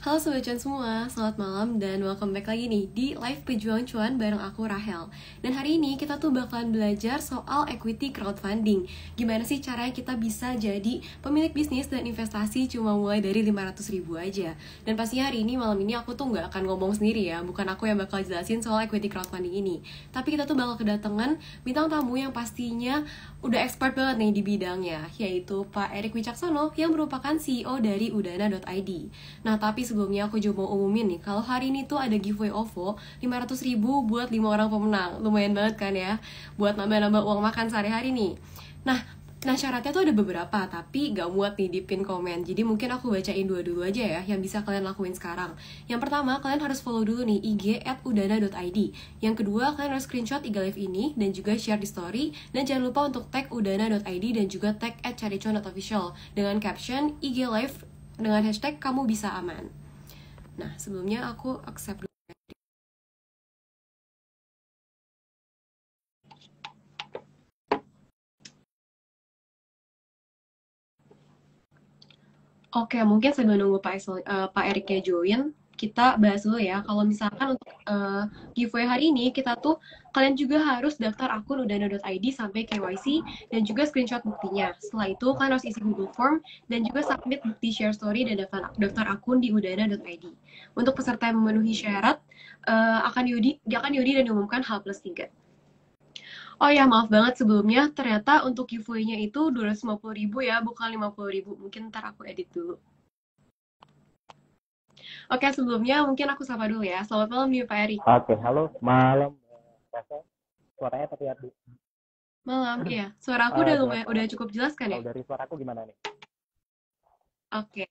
Halo Sobat Cuan semua, selamat malam dan welcome back lagi nih di Live Pejuang Cuan bareng aku Rahel. Dan hari ini kita tuh bakalan belajar soal equity crowdfunding. Gimana sih caranya kita bisa jadi pemilik bisnis dan investasi cuma mulai dari 500.000 aja. Dan pastinya hari ini, malam ini aku tuh nggak akan ngomong sendiri ya, bukan aku yang bakal jelasin soal equity crowdfunding ini. Tapi kita tuh bakal kedatangan bintang tamu yang pastinya udah expert banget nih di bidangnya, yaitu Pak Erik Wicaksono yang merupakan CEO dari Udana.id. Nah, tapi sebelumnya aku juga mau umumin nih, kalau hari ini tuh ada giveaway OVO 500.000 buat 5 orang pemenang. Lumayan banget kan ya, buat nambah-nambah uang makan sehari-hari nih. Nah, syaratnya tuh ada beberapa, tapi gak muat nih di pin komen. Jadi mungkin aku bacain dua dulu aja ya, yang bisa kalian lakuin sekarang. Yang pertama, kalian harus follow dulu nih IG @udana.id. Yang kedua, kalian harus screenshot IG live ini, dan juga share di story. Dan jangan lupa untuk tag udana.id dan juga tag @caricuan.official dengan caption IG live dengan hashtag kamu bisa aman. Nah, sebelumnya aku accept dulu. Oke, mungkin sambil nunggu Pak Eriknya join, kita bahas dulu ya. Kalau misalkan untuk giveaway hari ini, kita tuh kalian juga harus daftar akun udana.id sampai KYC dan juga screenshot buktinya. Setelah itu, kalian harus isi Google Form dan juga submit bukti share story dan daftar akun di udana.id. Untuk peserta yang memenuhi syarat, akan diundi dan diumumkan H+3. Oh ya, maaf banget sebelumnya, ternyata untuk giveaway-nya itu 250.000 ya, bukan 50.000. Mungkin ntar aku edit dulu. Oke, sebelumnya mungkin aku sapa dulu ya. Selamat malam nih Pak Erik. Oke, halo, malam. Rasa suaranya terlihat di. Malam, iya. Suara aku udah Jelas udah banget nih. cukup jelas kan ya? Kalau dari suaraku gimana nih? Oke,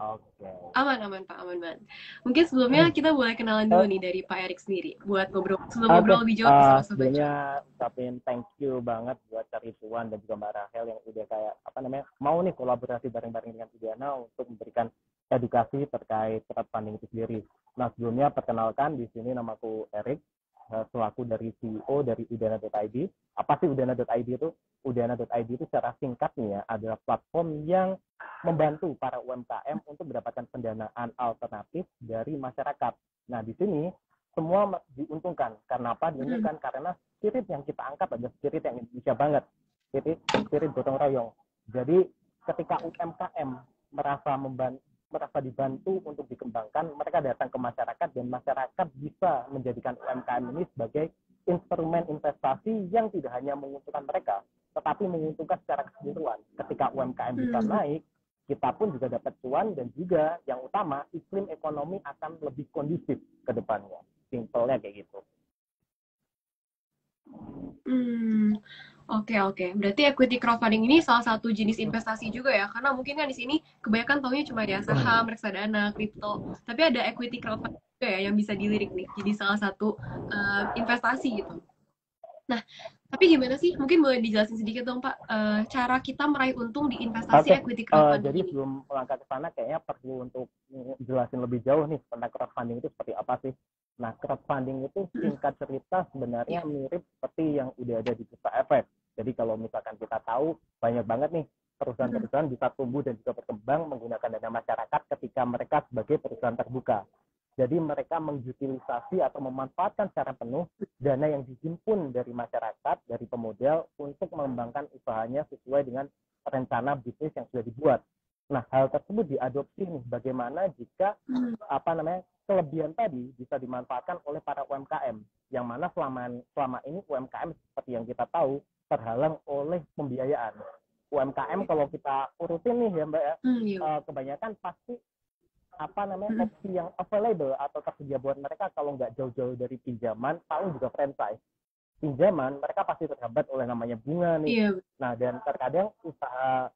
Oke. aman Pak, aman banget. Mungkin sebelumnya kita boleh kenalan dulu Eh, nih dari Pak Erik sendiri, buat ngobrol, sebelum Oke, ngobrol lebih jauh nih sama Sobat Cuan. sebelumnya ucapin thank you banget buat Cari Cuan dan juga Mbak Rahel yang udah kayak apa namanya mau nih kolaborasi bareng-bareng dengan Udana untuk memberikan edukasi terkait crowdfunding itu sendiri. Nah sebelumnya perkenalkan di sini namaku Erik, selaku dari CEO dari Udana.id. Apa sih Udana.id itu? Udana.id itu secara singkatnya adalah platform yang membantu para UMKM untuk mendapatkan pendanaan alternatif dari masyarakat. Nah di sini semua diuntungkan. Karena apa? Diuntungkan karena spirit yang kita angkat adalah spirit yang Indonesia banget. Spirit gotong royong. Jadi ketika UMKM merasa dibantu untuk dikembangkan, mereka datang ke masyarakat dan masyarakat bisa menjadikan UMKM ini sebagai instrumen investasi yang tidak hanya menguntungkan mereka, tetapi menguntungkan secara keseluruhan. Ketika UMKM bisa naik, kita pun juga dapat cuan dan juga yang utama iklim ekonomi akan lebih kondusif ke depannya. Simpelnya kayak gitu. Hmm, oke. Berarti equity crowdfunding ini salah satu jenis investasi juga ya, karena mungkin kan di sini kebanyakan taunya cuma ya saham, reksadana, kripto, tapi ada equity crowdfunding juga ya yang bisa dilirik nih, jadi salah satu investasi gitu. Nah, tapi gimana sih? Mungkin boleh dijelasin sedikit dong Pak, cara kita meraih untung di investasi Oke, equity crowdfunding jadi ini. sebelum melangkah ke sana, kayaknya perlu untuk jelasin lebih jauh nih tentang crowdfunding itu seperti apa sih. Nah, crowdfunding itu singkat cerita sebenarnya Iya. mirip seperti yang udah ada di Bursa Efek. Jadi kalau misalkan kita tahu, banyak banget nih perusahaan-perusahaan bisa tumbuh dan juga berkembang menggunakan dana masyarakat ketika mereka sebagai perusahaan terbuka. Jadi mereka mengutilisasi atau memanfaatkan secara penuh dana yang dihimpun dari masyarakat, dari pemodal untuk mengembangkan usahanya sesuai dengan rencana bisnis yang sudah dibuat. Nah, hal tersebut diadopsi nih bagaimana jika kelebihan tadi bisa dimanfaatkan oleh para UMKM yang mana selama ini UMKM seperti yang kita tahu terhalang oleh pembiayaan. UMKM kalau kita urutin nih ya Mbak ya, Iya. kebanyakan pasti opsi yang available atau tersedia buat mereka kalau nggak jauh-jauh dari pinjaman paling juga franchise. Pinjaman mereka pasti terhambat oleh namanya bunga nih. Iya. Nah, dan terkadang usaha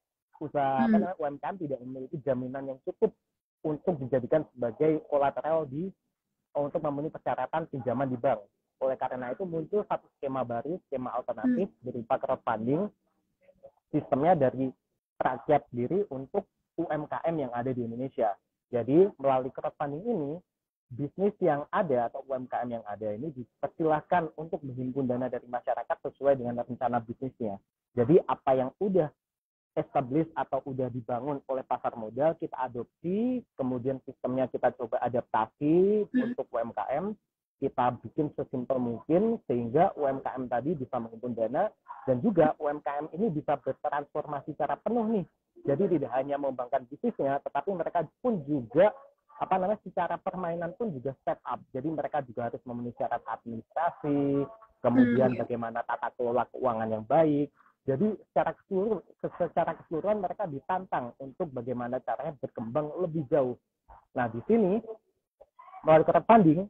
UMKM tidak memiliki jaminan yang cukup untuk dijadikan sebagai kolateral untuk memenuhi persyaratan pinjaman di bank. Oleh karena itu muncul satu skema baru, skema alternatif berupa crowdfunding, sistemnya dari rakyat sendiri untuk UMKM yang ada di Indonesia. Jadi melalui crowdfunding ini, bisnis yang ada atau UMKM yang ada ini dipersilahkan untuk menghimpun dana dari masyarakat sesuai dengan rencana bisnisnya. Jadi apa yang udah established atau udah dibangun oleh pasar modal, kita adopsi, kemudian sistemnya kita coba adaptasi untuk UMKM, kita bikin sesimpel mungkin sehingga UMKM tadi bisa menghimpun dana, dan juga UMKM ini bisa bertransformasi secara penuh nih. Jadi tidak hanya mengembangkan bisnisnya, tetapi mereka pun juga secara permainan pun juga step up. Jadi mereka juga harus memenuhi syarat administrasi, kemudian bagaimana tata kelola keuangan yang baik. Jadi secara keseluruhan mereka ditantang untuk bagaimana caranya berkembang lebih jauh. Nah, di sini melalui crowdfunding,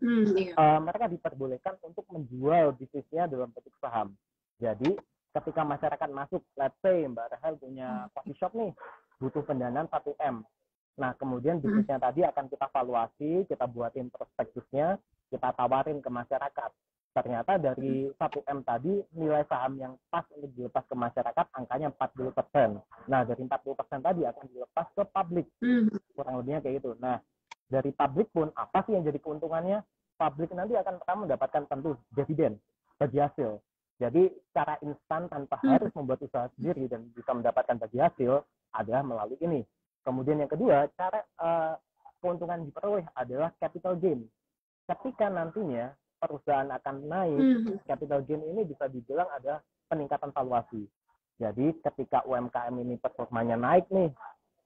mereka diperbolehkan untuk menjual bisnisnya dalam bentuk saham. Jadi ketika masyarakat masuk, let's say Mbak Rahel punya coffee shop nih, butuh pendanaan 1M. Nah, kemudian bisnisnya tadi akan kita valuasi, kita buatin prospektusnya, kita tawarin ke masyarakat. Ternyata dari 1M tadi, nilai saham yang pas untuk dilepas ke masyarakat, angkanya 40%. Nah, dari 40% tadi akan dilepas ke publik. Kurang lebihnya kayak gitu. Nah, dari publik pun, apa sih yang jadi keuntungannya? Publik nanti akan pertama mendapatkan tentu dividen, bagi hasil. Jadi, secara instan tanpa harus membuat usaha sendiri dan bisa mendapatkan bagi hasil, adalah melalui ini. Kemudian yang kedua, cara keuntungan diperoleh adalah capital gain. Ketika nantinya perusahaan akan naik, capital gain ini bisa dibilang ada peningkatan valuasi. Jadi ketika UMKM ini performanya naik nih,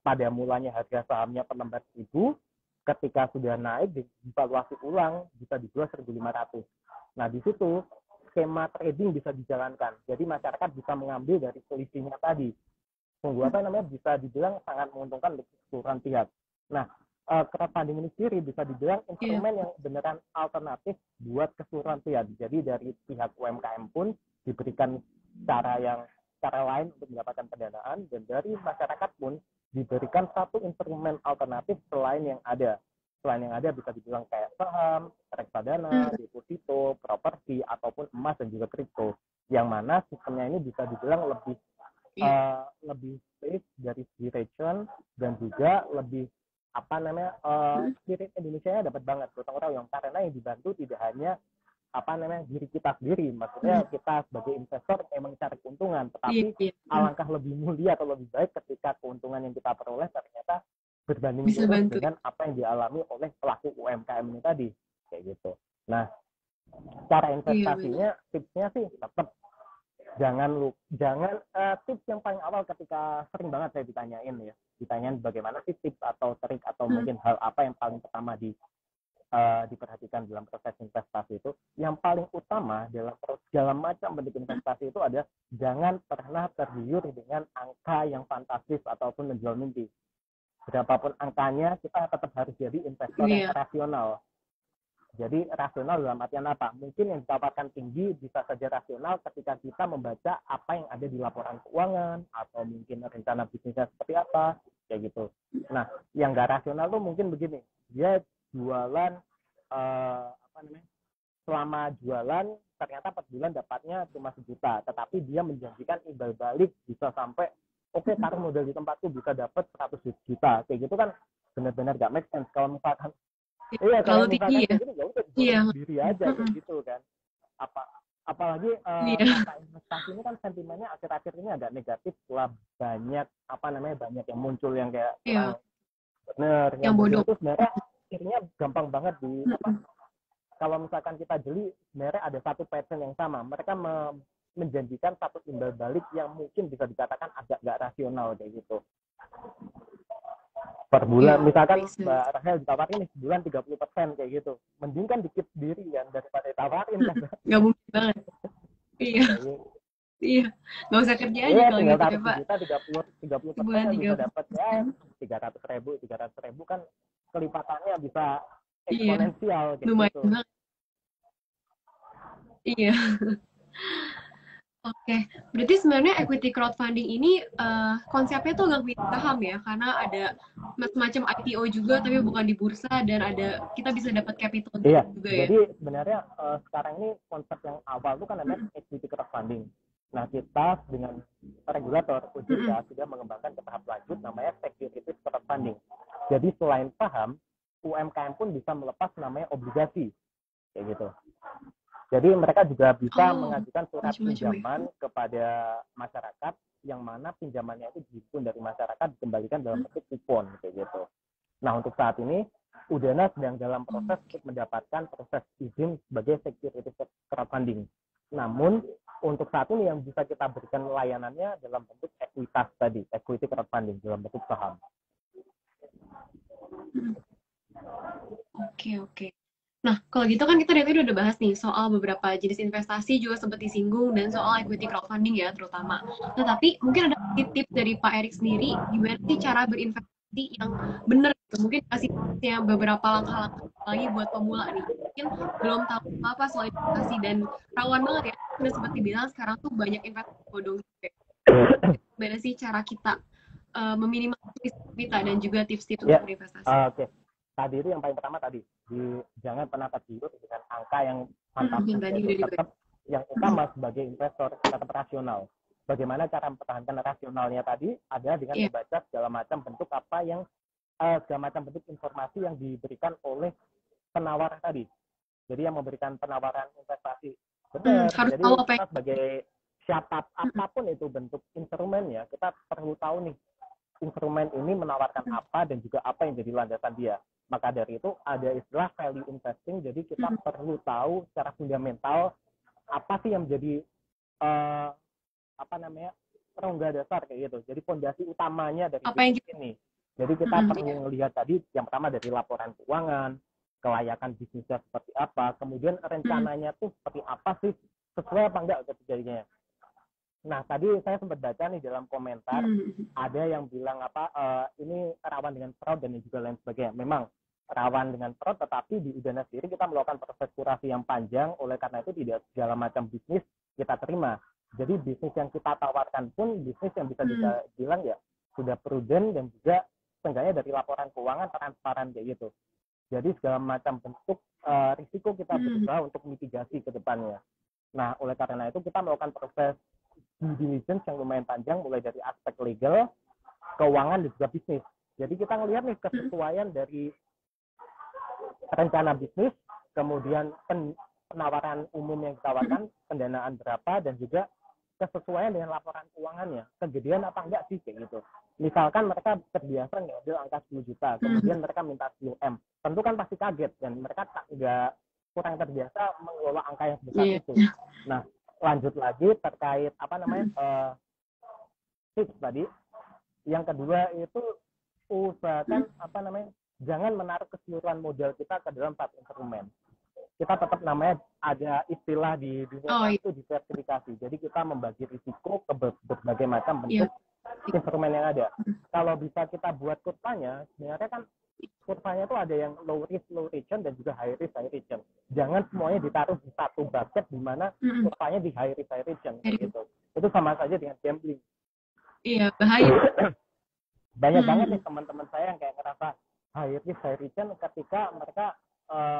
pada mulanya harga sahamnya per lembar 1.000, ketika sudah naik divaluasi ulang bisa dijual 1.500. Nah, di situ skema trading bisa dijalankan. Jadi masyarakat bisa mengambil dari selisihnya tadi. Sungguh bisa dibilang sangat menguntungkan untuk keseluruhan pihak. Nah, crowdfunding ini sendiri bisa dibilang instrumen yang beneran alternatif buat keseluruhan pihak. Jadi dari pihak UMKM pun diberikan cara lain untuk mendapatkan pendanaan, dan dari masyarakat pun diberikan satu instrumen alternatif selain yang ada. Selain yang ada bisa dibilang kayak saham, reksadana, deposito, properti, ataupun emas dan juga kripto. Yang mana sistemnya ini bisa dibilang lebih safe dari segi return, dan juga lebih spirit Indonesia dapat banget gotong royong, karena yang dibantu tidak hanya diri kita sendiri, maksudnya kita sebagai investor emang cari keuntungan, tetapi alangkah lebih mulia atau lebih baik ketika keuntungan yang kita peroleh ternyata berbanding lurus dengan apa yang dialami oleh pelaku UMKM ini tadi, kayak gitu. Nah, cara investasinya, tipsnya sih tetap jangan tips yang paling awal ketika sering banget saya ditanyain bagaimana sih tips atau trik atau mungkin hal apa yang paling pertama diperhatikan dalam proses investasi itu. Yang paling utama dalam segala macam bentuk investasi itu ada, jangan pernah tergiur dengan angka yang fantastis ataupun menjual mimpi. Berapapun angkanya, kita tetap harus jadi investor yang rasional. Jadi rasional dalam artian apa? Mungkin yang ditawarkan tinggi bisa saja rasional ketika kita membaca apa yang ada di laporan keuangan, atau mungkin rencana bisnisnya seperti apa, kayak gitu. Nah, yang nggak rasional tuh mungkin begini, dia jualan selama jualan ternyata per bulan dapatnya cuma 1 juta, tetapi dia menjanjikan imbal balik bisa sampai taruh modal di tempat tuh bisa dapat 100 juta, kayak gitu kan benar-benar nggak make sense. Kalau misalkan kalau misalkan kayak gitu ya udah diri aja kayak gitu kan. Apalagi kata investasi ini kan sentimennya akhir-akhir ini agak negatif setelah banyak yang muncul yang kayak yang bodoh itu sebenarnya akhirnya gampang banget kalau misalkan kita jeli, sebenarnya ada satu pattern yang sama. Mereka menjanjikan satu imbal balik yang mungkin bisa dikatakan agak nggak rasional kayak gitu. Per bulan, misalkan Mbak Rahel ditawarin nih sebulan 30% kayak gitu. Mending kan dikit sendiri kan daripada ditawarin kan. Nggak mungkin banget. Iya. Nggak usah kerja aja kalau gitu ya, Pak. 30% bisa dapat ya 300.000 kan, kelipatannya bisa eksponensial kayak lumayan gitu. Banget. Iya. Oke, berarti sebenarnya equity crowdfunding ini konsepnya tuh nggak mirip saham ya, karena ada macam IPO juga tapi bukan di bursa, dan ada kita bisa dapat capital juga ya. Jadi sebenarnya sekarang ini konsep yang awal tuh kan namanya equity crowdfunding. Nah, kita dengan regulator OJK sudah mengembangkan ke tahap lanjut namanya securities crowdfunding. Jadi selain saham, UMKM pun bisa melepas namanya obligasi, kayak gitu. Jadi mereka juga bisa mengajukan surat pinjaman kepada masyarakat yang mana pinjamannya itu dihimpun dari masyarakat dikembalikan dalam bentuk kupon kayak gitu. Nah, untuk saat ini Udana sedang dalam proses untuk mendapatkan proses izin sebagai security crowdfunding. Namun untuk saat ini yang bisa kita berikan layanannya dalam bentuk ekuitas tadi, equity crowdfunding dalam bentuk saham. Oke. Nah, kalau gitu kan kita dari tadi udah bahas nih soal beberapa jenis investasi juga sempat disinggung dan soal equity crowdfunding ya terutama. Nah, tapi mungkin ada tips dari Pak Erik sendiri gimana sih cara berinvestasi yang benar gitu. Mungkin kasih tipsnya beberapa langkah-langkah lagi buat pemula nih. Mungkin belum tahu apa soal investasi dan rawan banget ya. Udah seperti bilang sekarang tuh banyak investasi bodong gitu ya. Gimana sih cara kita meminimalisasi kita dan juga tips-tips untuk berinvestasi? Oke. Tadi itu yang paling pertama tadi, jangan pernah tergiur dengan angka yang fantastis. Tetap yang utama sebagai investor tetap rasional. Bagaimana cara mempertahankan rasionalnya tadi ada dengan membaca segala macam bentuk segala macam bentuk informasi yang diberikan oleh penawar tadi. Jadi yang memberikan penawaran investasi. Benar. Jadi kita sebagai apapun itu bentuk instrumen ya, kita perlu tahu nih instrumen ini menawarkan apa dan juga apa yang jadi landasan dia. Maka dari itu ada istilah value investing. Jadi kita perlu tahu secara fundamental apa sih yang menjadi rongga dasar kayak gitu. Jadi fondasi utamanya dari bisnis ini. Jadi kita perlu melihat tadi yang pertama dari laporan keuangan, kelayakan bisnisnya seperti apa, kemudian rencananya tuh seperti apa sih, sesuai apa enggak ketiganya. Nah, tadi saya sempat baca nih dalam komentar, ada yang bilang ini rawan dengan fraud dan juga lain sebagainya. Memang rawan dengan fraud, tetapi di Udana sendiri kita melakukan proses kurasi yang panjang, oleh karena itu tidak segala macam bisnis kita terima. Jadi bisnis yang kita tawarkan pun bisnis yang bisa dibilang ya sudah prudent dan juga seenggaknya dari laporan keuangan transparan kayak gitu. Jadi segala macam bentuk risiko kita berusaha untuk mitigasi ke depannya. Nah, oleh karena itu kita melakukan proses due diligence yang lumayan panjang, mulai dari aspek legal, keuangan, dan juga bisnis. Jadi kita ngelihat nih kesesuaian dari rencana bisnis, kemudian penawaran umum yang ditawarkan, pendanaan berapa, dan juga kesesuaian dengan laporan keuangannya. Kegedean apa enggak sih, kayak gitu. Misalkan mereka terbiasa ngambil angka 10 juta, kemudian mereka minta 10 M. Tentu kan pasti kaget, dan mereka kurang terbiasa mengelola angka yang sebesar itu. Nah, lanjut lagi terkait tips tadi. Yang kedua itu usahakan jangan menaruh keseluruhan modal kita ke dalam satu instrumen. Kita tetap ada istilah di dunia itu diversifikasi. Jadi kita membagi risiko ke berbagai macam bentuk instrumen yang ada. Kalau bisa kita buat kurvanya, sebenarnya kan kurvanya itu ada yang low risk low return dan juga high risk high return. Jangan semuanya ditaruh di satu bucket di mana kurvanya di high risk high return gitu. Itu sama saja dengan gambling. Iya, bahaya. Banyak banget nih teman-teman saya yang kayak ngerasa high risk high return ketika mereka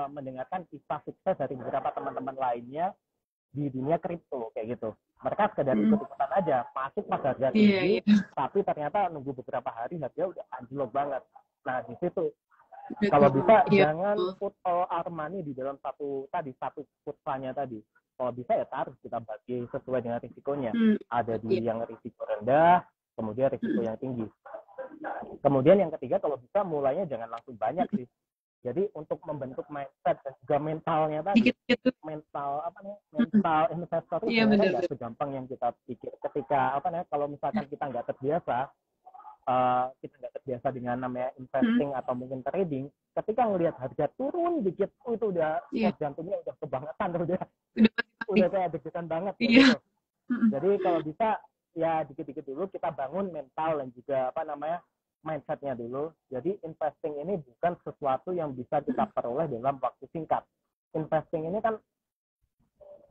mendengarkan kisah sukses dari beberapa teman-teman lainnya di dunia kripto kayak gitu. Mereka sekedar ikut-ikutan aja, masuk pas harga tinggi, tapi ternyata nunggu beberapa hari harga udah anjlok banget. Nah, di situ kalau bisa jangan put all our money di dalam satu kurvanya tadi. Kalau bisa ya harus kita bagi sesuai dengan risikonya. Ada di yang risiko rendah, kemudian risiko yang tinggi. Kemudian yang ketiga, kalau bisa mulainya jangan langsung banyak sih. Jadi untuk membentuk mindset dan juga mentalnya tadi, mental investor itu sebenarnya nggak segampang yang kita pikir. Ketika kalau misalkan kita nggak terbiasa dengan namanya investing atau mungkin trading, ketika ngelihat harga turun dikit, itu udah jantungnya udah kebangetan, udah kayak deg-degan banget. Gitu. Jadi kalau bisa ya dikit-dikit dulu kita bangun mental dan juga mindsetnya dulu. Jadi investing ini bukan sesuatu yang bisa kita peroleh dalam waktu singkat. Investing ini kan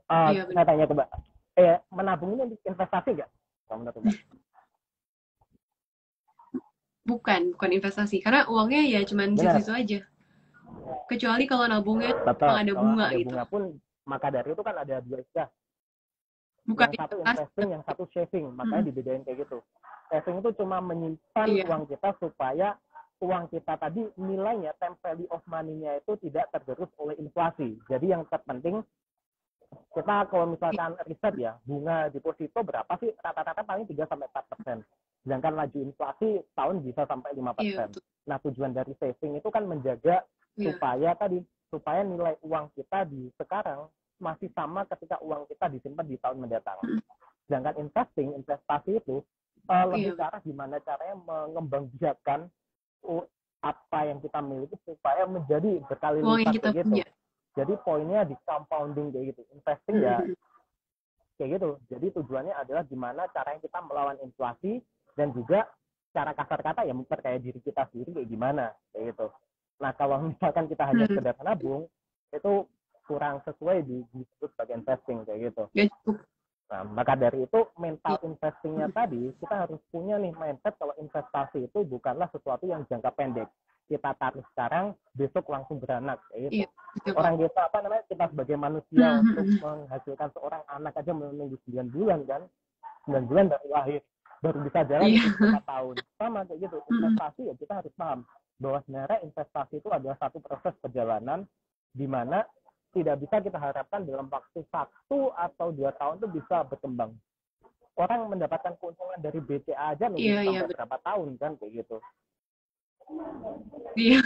saya tanya ke Mbak, menabung ini investasi nggak? Bukan investasi, karena uangnya ya cuma situ aja. Kecuali kalau nabungnya ada bunga gitu. Bunga pun, maka dari itu kan ada dua istilah. Bukan yang satu investing, yang satu saving. Makanya dibedain kayak gitu. Saving itu cuma menyimpan uang kita supaya uang kita tadi nilainya, time value of money-nya itu tidak tergerus oleh inflasi. Jadi yang terpenting kita kalau misalkan riset ya, bunga deposito berapa sih? Rata-rata paling 3-4%. Sedangkan laju inflasi tahun bisa sampai 5%. Nah, tujuan dari saving itu kan menjaga supaya nilai uang kita di sekarang masih sama ketika uang kita disimpan di tahun mendatang. Sedangkan investasi itu lebih ke arah gimana caranya mengembangbiakkan apa yang kita miliki supaya menjadi berkali lipat kayak gitu. Jadi poinnya di compounding kayak gitu. Investing ya kayak gitu. Jadi tujuannya adalah gimana caranya kita melawan inflasi dan juga cara kasar kata ya memperkaya diri kita sendiri kayak gimana kayak gitu. Nah, kalau misalkan kita hanya sekedar nabung, itu kurang sesuai disebut sebagai investing kayak gitu. Nah, maka dari itu mental investingnya tadi kita harus punya nih mindset kalau investasi itu bukanlah sesuatu yang jangka pendek. Kita taruh sekarang, besok langsung beranak kayak gitu. Orang kita kita sebagai manusia untuk menghasilkan seorang anak aja menunggu 9 bulan kan, 9 bulan dari lahir baru bisa jalan 4 tahun. Sama kayak gitu. Investasi ya kita harus paham bahwa sebenarnya investasi itu adalah satu proses perjalanan di mana tidak bisa kita harapkan dalam waktu 1 atau 2 tahun itu bisa berkembang. Orang mendapatkan keuntungan dari BCA aja sampai berapa tahun kan kayak gitu. Iya.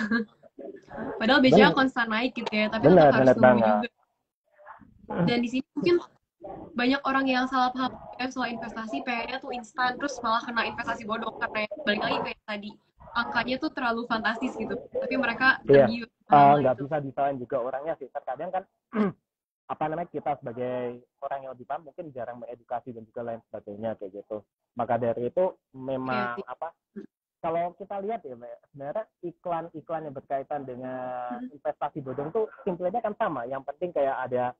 Padahal BCA konstan naik gitu ya, tapi tetap harus nunggu juga. Dan di sini mungkin banyak orang yang salah paham soal investasi, pengennya tuh instan, terus malah kena investasi bodong karena balik lagi kayak tadi, angkanya tuh terlalu fantastis gitu. Tapi mereka tergiur. Nggak bisa disalahin juga orangnya sih. Terkadang kan kita sebagai orang yang lebih paham mungkin jarang mengedukasi dan juga lain sebagainya kayak gitu. Maka dari itu memang kalau kita lihat ya sebenarnya iklan-iklan yang berkaitan dengan investasi bodong tuh simpelnya kan sama. Yang penting kayak ada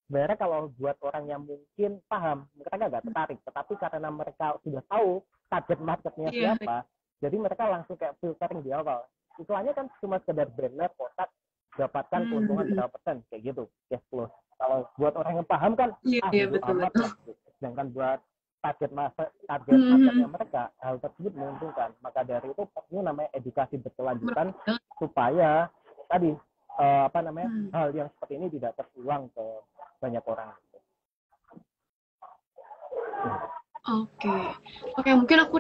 sebenarnya kalau buat orang yang mungkin paham mereka nggak tertarik, tetapi karena mereka sudah tahu target marketnya siapa, jadi mereka langsung kayak filtering di awal. Iklannya kan cuma sekedar banner, kotak, dapatkan keuntungan berapa persen kayak gitu, cash flow. Kalau buat orang yang paham kan bodo amat lah. Sedangkan buat target marketnya mereka, hal tersebut menguntungkan. Maka dari itu perlu namanya edukasi berkelanjutan supaya tadi hal yang seperti ini tidak terulang ke banyak orang. Oke, mungkin aku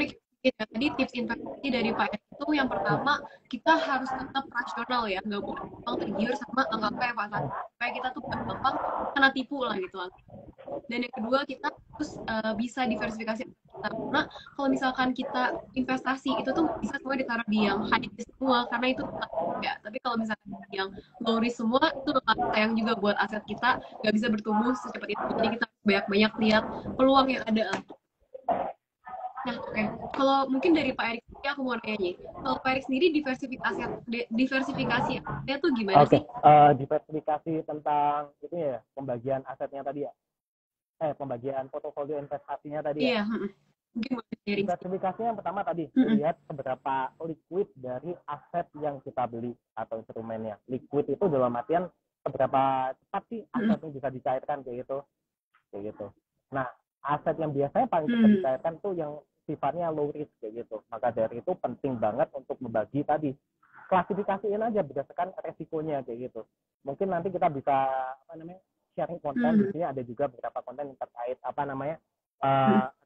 tadi tips investasi dari Pak Ed itu yang pertama kita harus tetap rasional ya, nggak boleh tergiur sama angka yang pasar supaya kita tuh gampang kena tipu lah gitu. Dan yang kedua kita harus bisa diversifikasi kita, karena kalau misalkan kita investasi itu tuh bisa semua ditaruh di yang high risk semua karena itu ya, tapi kalau misalkan yang low risk semua itu sayang juga buat aset kita, nggak bisa bertumbuh secepat itu. Jadi kita banyak-banyak lihat peluang yang ada. Nah, kalau mungkin dari Pak Erik, aku mau nanya nih, kalau Pak Erik sendiri diversifikasi asetnya tuh gimana sih? Diversifikasi tentang itu ya, pembagian asetnya tadi ya, pembagian portofolio investasinya tadi ya. Diversifikasinya yang pertama tadi lihat seberapa liquid dari aset yang kita beli atau instrumennya. Liquid itu dalam artian seberapa cepat sih asetnya bisa dicairkan kayak gitu. Nah, aset yang biasanya paling cepat dicairkan tuh yang sifatnya low risk kayak gitu. Maka dari itu penting banget untuk membagi tadi. Klasifikasiin aja berdasarkan resikonya kayak gitu. Mungkin nanti kita bisa sharing konten. Di sini ada juga beberapa konten yang terkait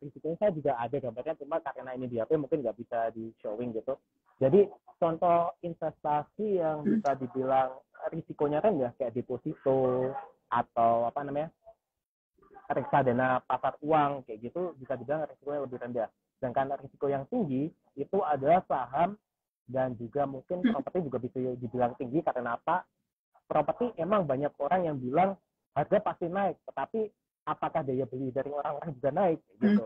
risikonya saya juga ada gambarnya, cuma karena ini di HP mungkin nggak bisa di showing gitu. Jadi contoh investasi yang bisa dibilang risikonya rendah kayak deposito atau reksadana pasar uang kayak gitu bisa dibilang risikonya lebih rendah. Sedangkan risiko yang tinggi itu adalah saham dan juga mungkin properti juga bisa dibilang tinggi karena apa? Properti emang banyak orang yang bilang harga pasti naik, tetapi apakah daya beli dari orang-orang juga naik gitu.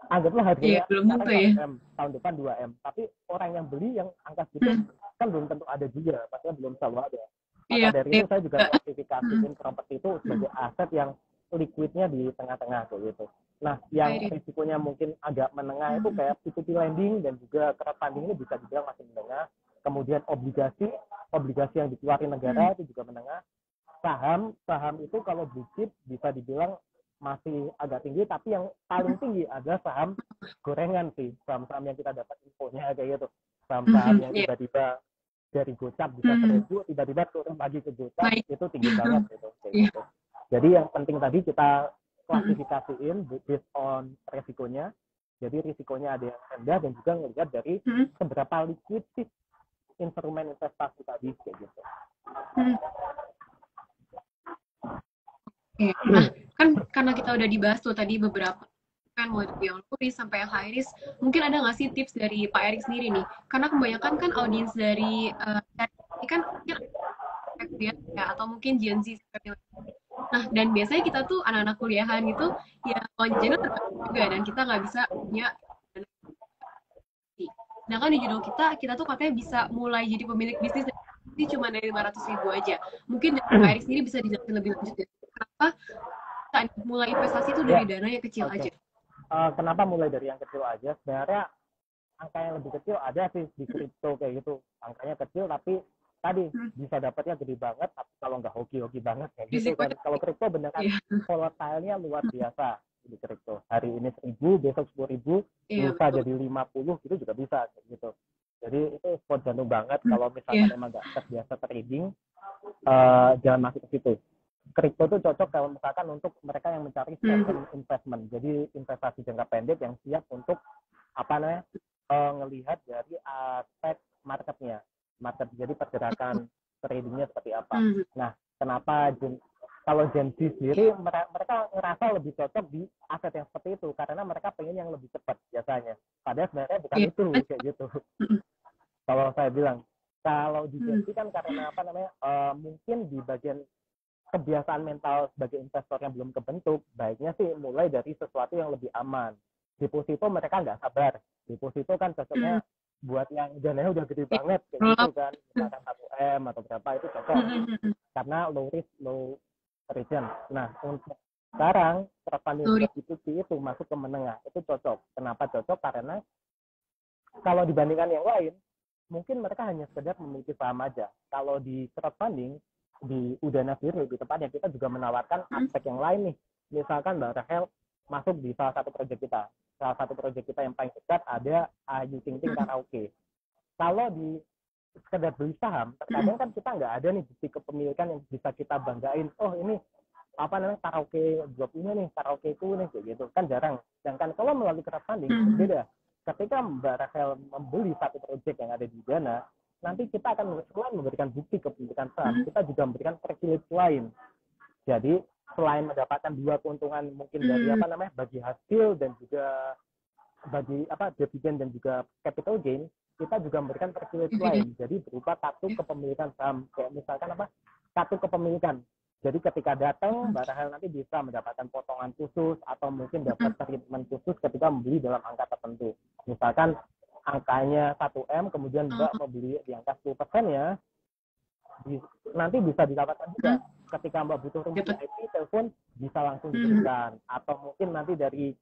Anggaplah harganya sekarang 1M, tahun depan 2M, tapi orang yang beli yang angka segitu kan belum tentu ada juga, pastinya belum selalu ada. Maka dari itu saya juga klasifikasiin properti itu sebagai aset yang liquidnya di tengah-tengah kayak gitu. Nah, yang risikonya mungkin agak menengah itu kayak P2P lending dan juga crowdfunding ini bisa dibilang masih menengah. Kemudian obligasi yang dikeluarin negara itu juga menengah. Saham itu kalau blue chip bisa dibilang masih agak tinggi, tapi yang paling tinggi adalah saham gorengan sih, saham-saham yang kita dapat infonya kayak gitu, saham-saham yang tiba-tiba dari gocap bisa 1.000 tiba-tiba turun lagi ke gocap itu tinggi banget gitu. Iya. Gitu. Jadi yang penting tadi kita klasifikasiin based on resikonya. Jadi risikonya ada yang rendah dan juga ngelihat dari seberapa liquid sih instrumen investasi tadi kayak gitu. Oke. Nah, kan karena kita udah dibahas tuh tadi beberapa kan mulai dari yang low risk sampai yang high risk, mungkin ada nggak sih tips dari Pak Erik sendiri nih? Karena kebanyakan kan audiens dari ini kan mungkin ya atau mungkin Gen Z. Nah, dan biasanya kita tuh anak-anak kuliahan gitu, ya uang terbatas juga dan kita nggak bisa punya. Nah kan di judul kita tuh katanya bisa mulai jadi pemilik bisnis ini cuma dari 500.000 aja. Mungkin dari Pak Erik sendiri bisa dijelasin lebih lanjut ya. Kenapa kita mulai investasi itu dari dana yang kecil aja? Kenapa mulai dari yang kecil aja? Sebenarnya angka yang lebih kecil ada sih di kripto kayak gitu. Angkanya kecil tapi tadi bisa dapatnya gede banget, tapi kalau nggak hoki-hoki banget kayak gitu kan. Kalau kripto beneran volatile-nya luar biasa di kripto. Hari ini 1.000, besok 10.000, lusa jadi 50 gitu juga bisa kayak gitu. Jadi itu spot jantung banget. Kalau misalkan emang nggak terbiasa trading, jangan masuk ke situ. Kripto itu cocok kalau misalkan untuk mereka yang mencari short-term investment. Jadi investasi jangka pendek yang siap untuk ngelihat dari aspek marketnya. Jadi pergerakan tradingnya seperti apa. Nah, kenapa kalau Gen Z sendiri mereka ngerasa lebih cocok di aset yang seperti itu karena mereka pengen yang lebih cepat biasanya. Padahal sebenarnya bukan itu kayak gitu. Kalau saya bilang, kalau di Gen Z kan karena mungkin di bagian kebiasaan mental sebagai investor yang belum kebentuk, baiknya sih mulai dari sesuatu yang lebih aman. Deposito mereka nggak sabar. Deposito kan cocoknya buat yang dananya udah gede banget kayak gitu kan, misalkan 1 M atau berapa itu cocok karena low risk low return. Nah untuk sekarang crowdfunding B2C itu masuk ke menengah itu cocok. Kenapa cocok? Karena kalau dibandingkan yang lain mungkin mereka hanya sekedar memiliki saham aja. Kalau di crowdfunding di Udana sendiri di tempatnya kita juga menawarkan aspek yang lain nih. Misalkan Mbak Rahel masuk di salah satu proyek kita. Salah satu proyek kita yang paling dekat ada Ayu Ting Ting Karaoke. Kalau di sekedar beli saham, terkadang kan kita nggak ada nih bukti kepemilikan yang bisa kita banggain. Oh ini karaoke gue punya nih, karaoke itu nih kayak gitu. Kan jarang. Sedangkan kalau melalui crowdfunding berbeda. Ketika Mbak Rahel membeli satu proyek yang ada di Dana, nanti kita akan selain memberikan bukti kepemilikan saham, kita juga memberikan privilege lain. Jadi selain mendapatkan 2 keuntungan mungkin dari bagi hasil dan juga bagi dividen dan juga capital gain, kita juga memberikan privilege lain. Jadi berupa kartu kepemilikan saham, kayak misalkan kartu kepemilikan. Jadi ketika datang, Mbak Rahel nanti bisa mendapatkan potongan khusus atau mungkin dapat treatment khusus ketika membeli dalam angka tertentu. Misalkan angkanya 1 M, kemudian Mbak membeli di angka 10% ya, nanti bisa didapatkan juga. Ketika Mbak butuh rumput IP, telepon bisa langsung diberikan. Atau mungkin nanti dari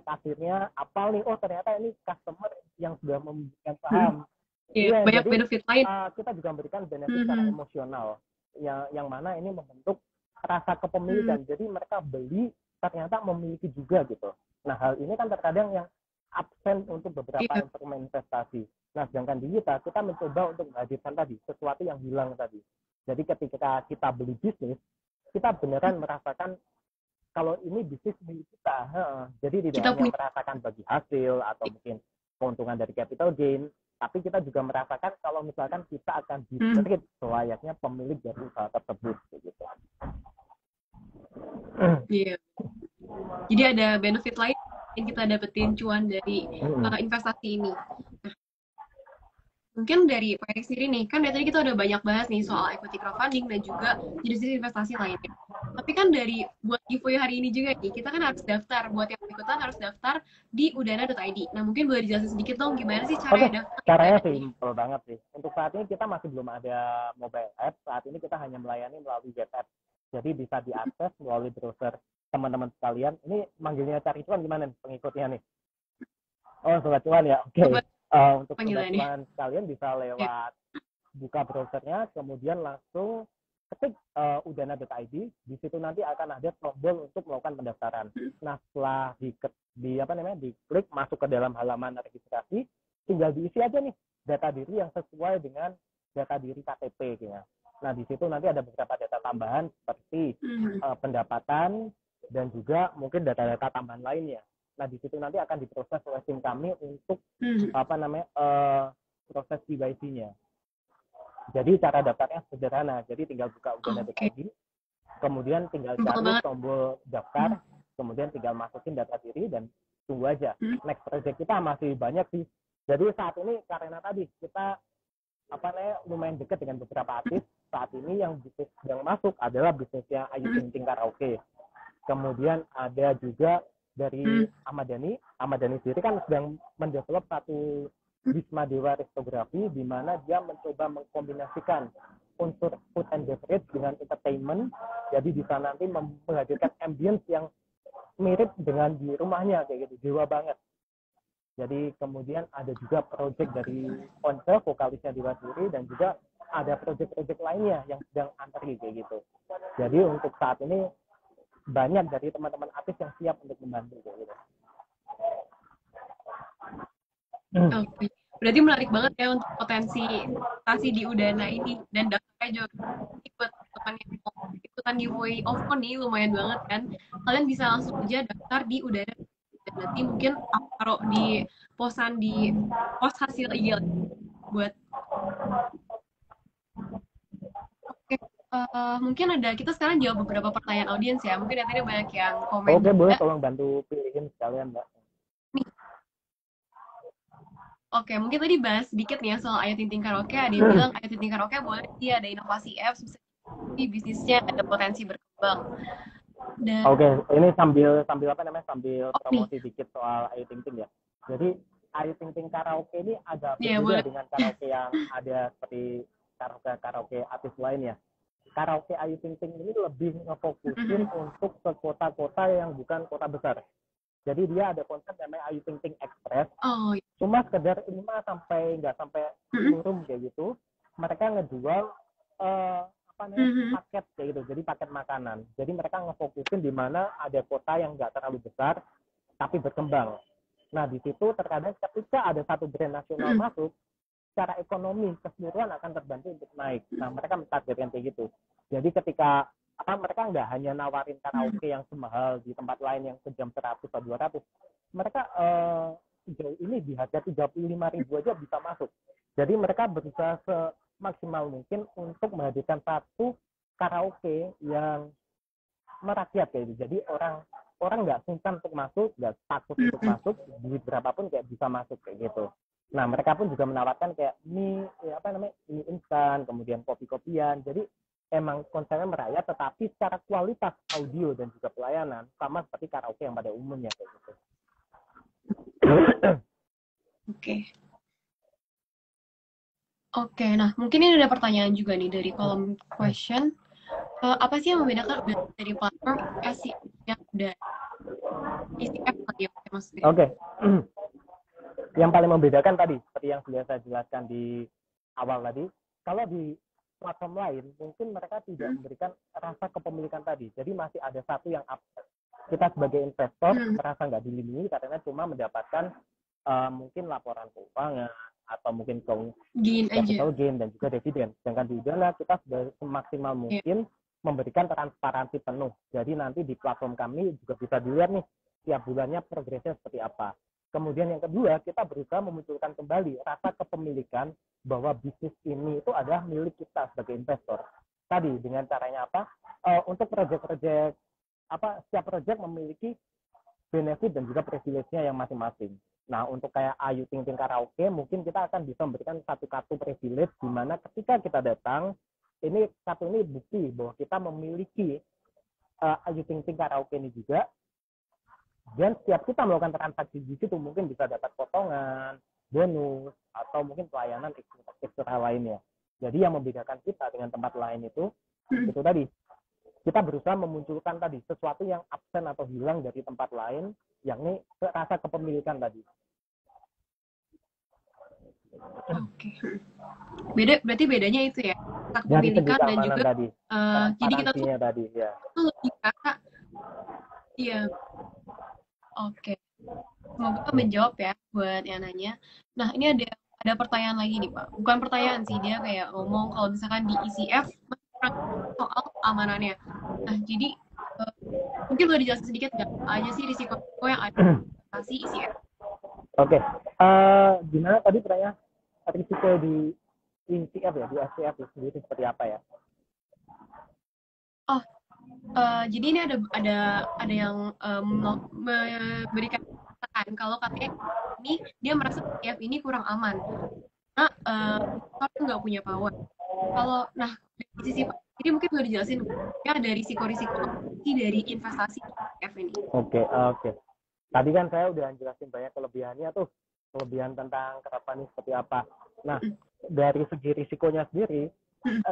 kasirnya apal nih, oh ternyata ini customer yang sudah memberikan saham. Banyak jadi, benefit lain. Kita juga memberikan benefit secara emosional, yang mana ini membentuk rasa kepemilikan. Jadi mereka beli ternyata memiliki juga gitu. Nah hal ini kan terkadang yang absen untuk beberapa instrumen investasi. Nah, sedangkan di kita mencoba untuk menghadirkan tadi sesuatu yang hilang tadi. Jadi ketika kita beli bisnis, kita beneran merasakan kalau ini bisnis milik kita. Jadi tidak hanya merasakan bagi hasil atau mungkin keuntungan dari capital gain, tapi kita juga merasakan kalau misalkan kita akan di-treat selayaknya pemilik dari usaha tersebut. Gitu. Iya. Jadi ada benefit lain yang kita dapetin cuan dari investasi ini. Nah, mungkin dari Pak Erik sendiri nih, kan dari tadi kita udah banyak bahas nih soal equity crowdfunding dan juga jenis-jenis investasi lainnya. Tapi kan dari buat giveaway hari ini juga nih, kita kan harus daftar. Buat yang ikutan harus daftar di udana.id. Nah mungkin boleh dijelasin sedikit dong gimana sih caranya daftar? Caranya simpel banget sih. Untuk saat ini kita masih belum ada mobile app. Saat ini kita hanya melayani melalui web app. Jadi bisa diakses melalui browser. Teman-teman sekalian, ini manggilnya Cari Cuan gimana nih pengikutnya nih? Oh, Sobat Cuan ya, oke. Untuk Sobat Cuan sekalian bisa lewat buka browsernya, kemudian langsung ketik udana.id. Di situ nanti akan ada tombol untuk melakukan pendaftaran. Nah, setelah diklik masuk ke dalam halaman registrasi, tinggal diisi aja nih data diri yang sesuai dengan data diri KTP kayaknya. Nah, di situ nanti ada beberapa data tambahan seperti pendapatan dan juga mungkin data-data tambahan lainnya. Nah, di situ nanti akan diproses oleh tim kami untuk proses KYC-nya. Jadi cara daftarnya sederhana. Jadi tinggal buka udana.id, kemudian tinggal cari tombol daftar, kemudian tinggal masukin data diri dan tunggu aja. Next project kita masih banyak sih. Jadi saat ini karena tadi kita lumayan dekat dengan beberapa artis. Saat ini yang bisnis yang masuk adalah bisnisnya Ayu Ting Ting Karaoke. Kemudian ada juga dari Ahmad Dhani. Ahmad Dhani sendiri kan sedang mendevelop satu Wisma Dewa Restografi, di mana dia mencoba mengkombinasikan unsur food and beverage dengan entertainment. Jadi bisa nanti menghadirkan ambience yang mirip dengan di rumahnya kayak gitu, dewa banget. Jadi kemudian ada juga project dari Once, vokalisnya Dewa Siri, dan juga ada project-project lainnya yang sedang antri kayak gitu. Jadi untuk saat ini banyak dari teman-teman artis yang siap untuk membantu kayak gitu. Oke. Berarti menarik banget ya untuk potensi investasi di Udana ini, dan daftarnya juga ikut teman yang mau ikutan giveaway OVCON nih lumayan banget kan. Kalian bisa langsung aja daftar di Udana, dan nanti mungkin aku taruh di posan di post hasil IG buat. Oke, mungkin ada, kita sekarang jawab beberapa pertanyaan audiens ya. Mungkin nanti ada banyak yang komen. Oke, boleh tolong bantu pilihin sekalian, Mbak. Oke, mungkin tadi bahas sedikit nih ya soal Ayu Ting Ting Karaoke. Ada yang bilang Ayu Ting Ting Karaoke boleh dia ada inovasi apps, bisa di bisnisnya ada potensi berkembang. Dan Oke, ini sambil promosi dikit soal Ayu Ting Ting ya. Jadi Ayu Ting Ting Karaoke ini agak berbeda dengan karaoke yang ada seperti karaoke artis lainnya. Karaoke Ayu Ting Ting ini lebih ngefokusin untuk ke kota-kota yang bukan kota besar. Jadi dia ada konsep namanya Ayu Ting Ting Express. Cuma sekedar ini mah nggak sampai turun kayak gitu. Mereka ngejual paket kayak gitu. Jadi paket makanan. Jadi mereka ngefokusin di mana ada kota yang nggak terlalu besar tapi berkembang. Nah, di situ terkadang ketika ada satu brand nasional masuk, secara ekonomi keseluruhan akan terbantu untuk naik. Nah, mereka mentargetkan kayak gitu. Jadi ketika mereka nggak hanya nawarin karaoke yang semahal di tempat lain yang sejam 100 atau 200. Mereka sejauh ini di harga 35.000 aja bisa masuk. Jadi mereka berusaha semaksimal mungkin untuk menghadirkan satu karaoke yang merakyat kayak gitu. Jadi orang nggak sungkan untuk masuk, nggak takut untuk masuk, duit berapapun kayak bisa masuk kayak gitu. Nah, mereka pun juga menawarkan kayak mie instan, kemudian kopi-kopian. Jadi emang konsepnya merayat, tetapi secara kualitas audio dan juga pelayanan sama seperti karaoke yang pada umumnya kayak gitu. Oke, nah mungkin ini ada pertanyaan juga nih dari kolom question. Apa sih yang membedakan dari platform aplikasi yang udah isi app lagi maksudnya? Oke. Yang paling membedakan tadi seperti yang sudah saya jelaskan di awal tadi, kalau di platform lain mungkin mereka tidak memberikan rasa kepemilikan tadi. Jadi masih ada satu yang kita sebagai investor merasa nggak dilindungi karena cuma mendapatkan mungkin laporan keuangan atau mungkin capital gain dan juga dividen. Sedangkan di Udana kita sudah semaksimal mungkin memberikan transparansi penuh. Jadi nanti di platform kami juga bisa dilihat nih tiap bulannya progresnya seperti apa. Kemudian yang kedua, kita berusaha memunculkan kembali rasa kepemilikan bahwa bisnis ini itu adalah milik kita sebagai investor. Tadi dengan caranya apa? Untuk proyek-proyek setiap proyek memiliki benefit dan juga privilege-nya yang masing-masing. Nah, untuk kayak Ayu Ting Ting Karaoke, mungkin kita akan bisa memberikan satu kartu privilege di mana ketika kita datang, ini kartu ini bukti bahwa kita memiliki Ayu Ting Ting Karaoke ini juga. Dan setiap kita melakukan transaksi di situ mungkin bisa dapat potongan, bonus, atau mungkin pelayanan ekstra lainnya. Jadi yang membedakan kita dengan tempat lain itu tadi. Kita berusaha memunculkan tadi sesuatu yang absen atau hilang dari tempat lain, yakni rasa kepemilikan tadi. Oke. Berarti bedanya itu ya, rasa kepemilikan dan juga tadi. Jadi kita tuh tadi, ya. Lebih kakak. Iya. Oke. Semoga menjawab ya buat yang nanya. Nah, ini ada ada pertanyaan lagi nih Pak. Bukan pertanyaan sih, dia kayak ngomong kalau misalkan di ECF kurang soal keamanannya. Nah, jadi mungkin boleh dijelasin sedikit nggak apa aja sih risiko yang ada di investasi ECF? Oke, gimana tadi pertanyaan risiko di ICF ya, di SCF itu sendiri seperti apa ya? Oh, jadi ini ada yang memberikan katakan kalau katanya ini dia merasa ECF ini kurang aman karena investor nggak punya power. Kalau nah dari sisi Pak, jadi mungkin boleh dijelasin ya ada risiko-risiko apa sih dari investasi ETF ini? Oke. Tadi kan saya udah jelasin banyak kelebihannya tuh, kelebihan tentang kerapaan ini seperti apa. Nah, dari segi risikonya sendiri,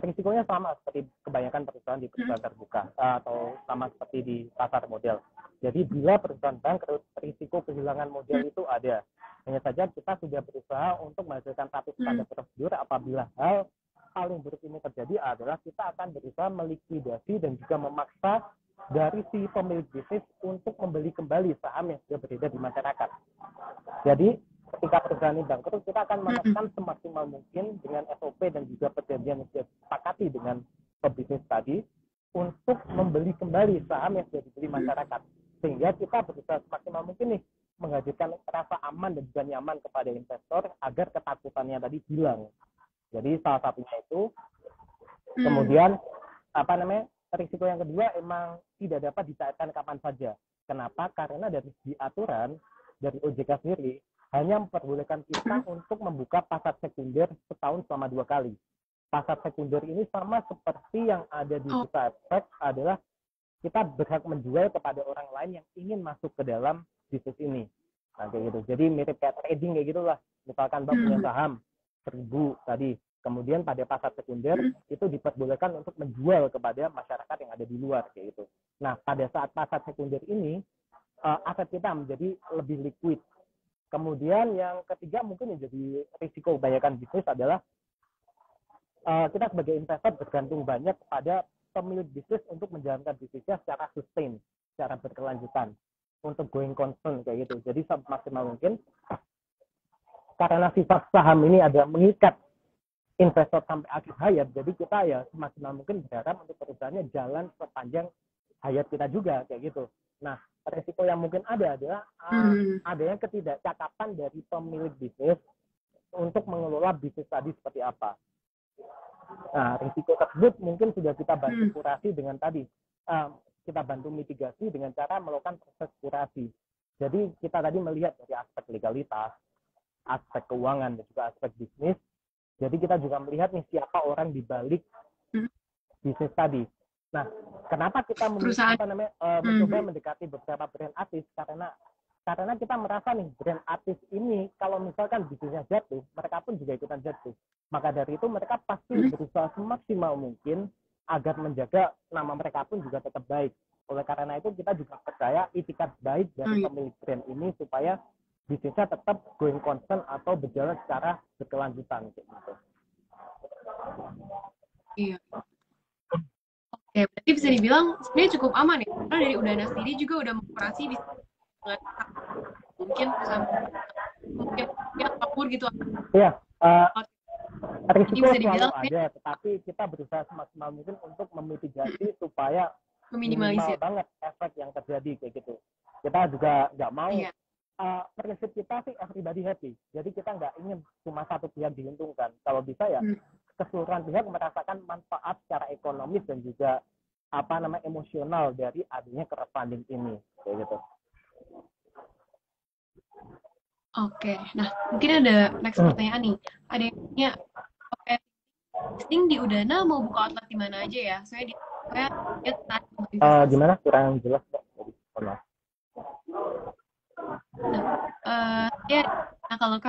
risikonya sama seperti kebanyakan perusahaan di perusahaan terbuka atau sama seperti di pasar modal. Jadi bila perusahaan bangkrut, risiko kehilangan modal itu ada. Hanya saja kita sudah berusaha untuk menghasilkan satu standar prosedur apabila hal paling buruk ini terjadi adalah kita akan berusaha melikuidasi dan juga memaksa dari si pemilik bisnis untuk membeli kembali saham yang sudah beredar di masyarakat. Jadi ketika perusahaan ini bangkrut, kita akan menekan semaksimal mungkin dengan SOP dan juga perjanjian yang sudah disepakati dengan pebisnis tadi untuk membeli kembali saham yang sudah dibeli masyarakat. Sehingga kita berusaha semaksimal mungkin nih menghadirkan rasa aman dan juga nyaman kepada investor agar ketakutannya tadi hilang. Jadi salah satunya itu. Kemudian risiko yang kedua emang tidak dapat ditaatkan kapan saja. Kenapa? Karena dari segi aturan dari OJK sendiri hanya memperbolehkan kita untuk membuka pasar sekunder setahun selama 2 kali. Pasar sekunder ini sama seperti yang ada di Bursa Efek adalah kita berhak menjual kepada orang lain yang ingin masuk ke dalam bisnis ini. Nah, kayak gitu. Jadi mirip kayak trading kayak gitulah. Misalkan Mbak punya saham 1.000 tadi. Kemudian pada pasar sekunder itu diperbolehkan untuk menjual kepada masyarakat yang ada di luar kayak gitu. Nah, pada saat pasar sekunder ini aset kita menjadi lebih liquid. Kemudian yang ketiga mungkin yang jadi risiko kebanyakan bisnis adalah kita sebagai investor bergantung banyak kepada pemilik bisnis untuk menjalankan bisnisnya secara sustain, secara berkelanjutan, untuk going concern kayak gitu. Jadi semaksimal mungkin karena sifat saham ini ada mengikat investor sampai akhir hayat, jadi kita ya semaksimal mungkin berharap untuk perusahaannya jalan sepanjang hayat kita juga kayak gitu. Nah, resiko yang mungkin ada adalah adanya ketidakcakapan dari pemilik bisnis untuk mengelola bisnis tadi seperti apa. Nah, risiko tersebut mungkin sudah kita bantu kurasi dengan tadi. Kita bantu mitigasi dengan cara melakukan proses kurasi. Jadi kita tadi melihat dari aspek legalitas, aspek keuangan, dan juga aspek bisnis. Jadi kita juga melihat nih siapa orang di balik bisnis tadi. Nah, kenapa kita mencoba mendekati beberapa brand artis? Karena kita merasa nih brand artis ini kalau misalkan bisnisnya jatuh, mereka pun juga ikutan jatuh. Maka dari itu mereka pasti berusaha semaksimal mungkin agar menjaga nama mereka pun juga tetap baik. Oleh karena itu kita juga percaya itikat baik dari pemilik brand ini supaya bisnisnya tetap going concern atau berjalan secara berkelanjutan gitu. Iya. Oke, berarti bisa dibilang sebenarnya cukup aman ya. Karena dari Udana sendiri juga udah mengoperasi bisa mungkin mungkin kabur gitu. Iya. Risiko selalu ada, tetapi kita berusaha semaksimal mungkin untuk memitigasi supaya meminimalisir banget efek yang terjadi kayak gitu. Kita juga nggak mau prinsip kita sih everybody happy. Jadi kita nggak ingin cuma satu pihak diuntungkan. Kalau bisa ya keseluruhan pihak merasakan manfaat secara ekonomis dan juga emosional dari adanya crowdfunding ini kayak gitu. Oke, nah mungkin ada next pertanyaan nih. Ada yang tanya, listing di Udana mau buka outlet di mana aja ya? Saya gimana kurang jelas Mbak? Nah kalau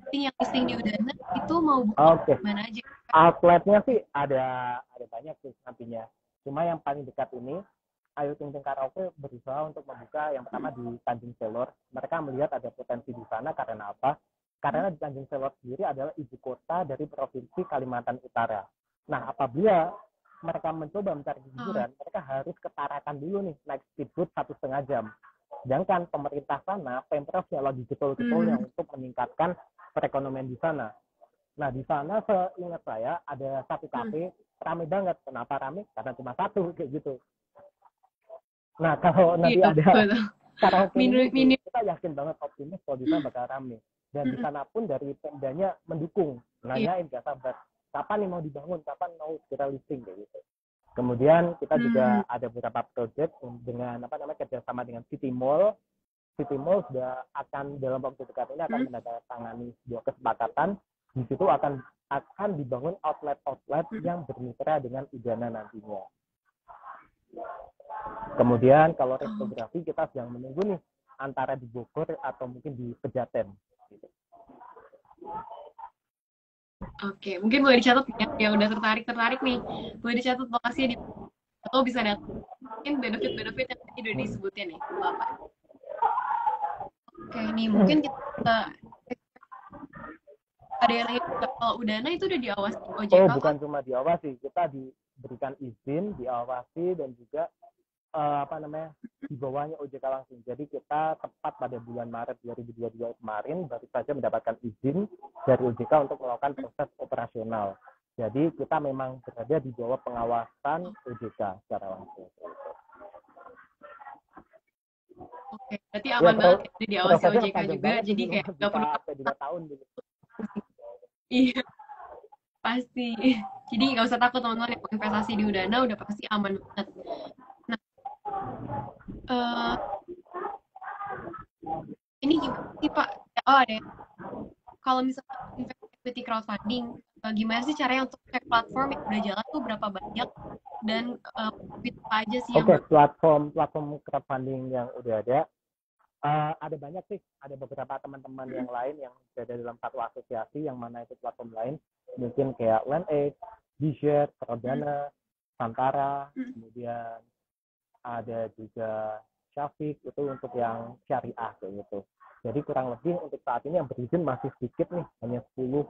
yang listing di Udana itu mau buka di mana aja? Outletnya sih ada banyak sih nantinya. Cuma yang paling dekat ini Ayu Ting Ting Karaoke berusaha untuk membuka yang pertama di Tanjung Selor. Mereka melihat ada potensi di sana karena apa? Karena di Tanjung Selor sendiri adalah ibu kota dari Provinsi Kalimantan Utara. Nah, apabila mereka mencoba mencari hiburan, mereka harus ke Tarakan dulu nih, naik speedboat 1,5 jam. Sedangkan pemerintah sana, Pemprovnya lagi getol-getolnya untuk meningkatkan perekonomian di sana. Nah, di sana seingat saya ada satu kafe rame banget. Kenapa rame? Karena cuma satu kayak gitu. Nah, kalau nanti Iya, ada betul. karaoke ini, Minim. kita yakin banget optimis kalau di sana bakal rame. Dan di sana pun dari pemdanya mendukung, nanyain gak sabar, kapan nih mau dibangun, kapan mau kita listing kayak gitu. Kemudian kita juga ada beberapa project dengan kerjasama dengan City Mall. City Mall sudah akan dalam waktu dekat ini akan menandatangani sebuah kesepakatan. Di situ akan dibangun outlet yang bermitra dengan Udana nantinya. Kemudian kalau restografi kita sedang menunggu nih antara di Bogor atau mungkin di Pejaten. Gitu. Oke, mungkin boleh dicatat ya udah tertarik nih. Boleh dicatat lokasinya di atau bisa datang. Mungkin benefit-benefit yang tadi udah disebutin nih, Bapak. Oke, nih mungkin kita ada yang lain. Kalau Udana itu udah diawasi OJK. Oh, bukan cuma diawasi, kita diberikan izin, diawasi dan juga di bawahnya OJK langsung. Jadi kita tepat pada bulan Maret 2022 kemarin baru saja mendapatkan izin dari OJK untuk melakukan proses operasional. Jadi kita memang berada di bawah pengawasan OJK secara langsung. Oke, berarti aman banget ya diawasi OJK juga. Jadi kayak nggak perlu 2 tahun gitu. Iya, pasti. Jadi nggak usah takut teman-teman yang investasi di Udana udah pasti aman banget. Nah, ini gimana sih Pak? Oh ada. Kalau misalnya equity crowdfunding, gimana sih caranya untuk cek platform yang udah jalan tuh berapa banyak dan apa aja sih yang platform crowdfunding yang udah ada banyak sih, ada beberapa teman-teman yang lain yang berada dalam satu asosiasi yang mana itu platform lain, mungkin kayak LandX, Bshare, Prodana, Santara, kemudian ada juga Syafiq itu untuk yang syariah kayak gitu. Jadi kurang lebih untuk saat ini yang berizin masih sedikit nih, hanya 10.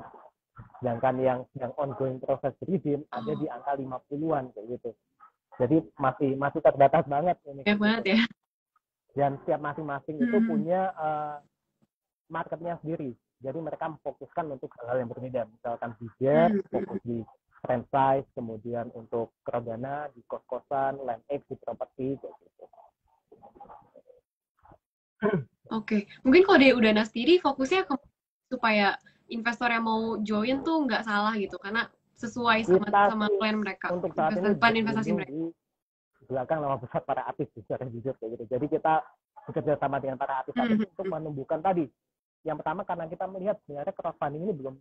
Sedangkan yang ongoing proses berizin ada di angka 50-an kayak gitu. Jadi masih terbatas banget ini. Banyak banget ya. Dan setiap masing-masing itu punya marketnya sendiri. Jadi mereka memfokuskan untuk hal-hal yang berbeda. Misalkan Bshare fokus di franchise, kemudian untuk Prodana di kos-kosan, LandX di properti kayak gitu. Oke, mungkin kalau dari Udana sendiri fokusnya supaya investor yang mau join tuh nggak salah gitu, karena sesuai sama plan mereka. Untuk saat ini plan investasi mereka. Di belakang nama besar para artis secara jujur kayak gitu. Jadi kita bekerja sama dengan para artis untuk menumbuhkan tadi. Yang pertama karena kita melihat sebenarnya crowdfunding ini belum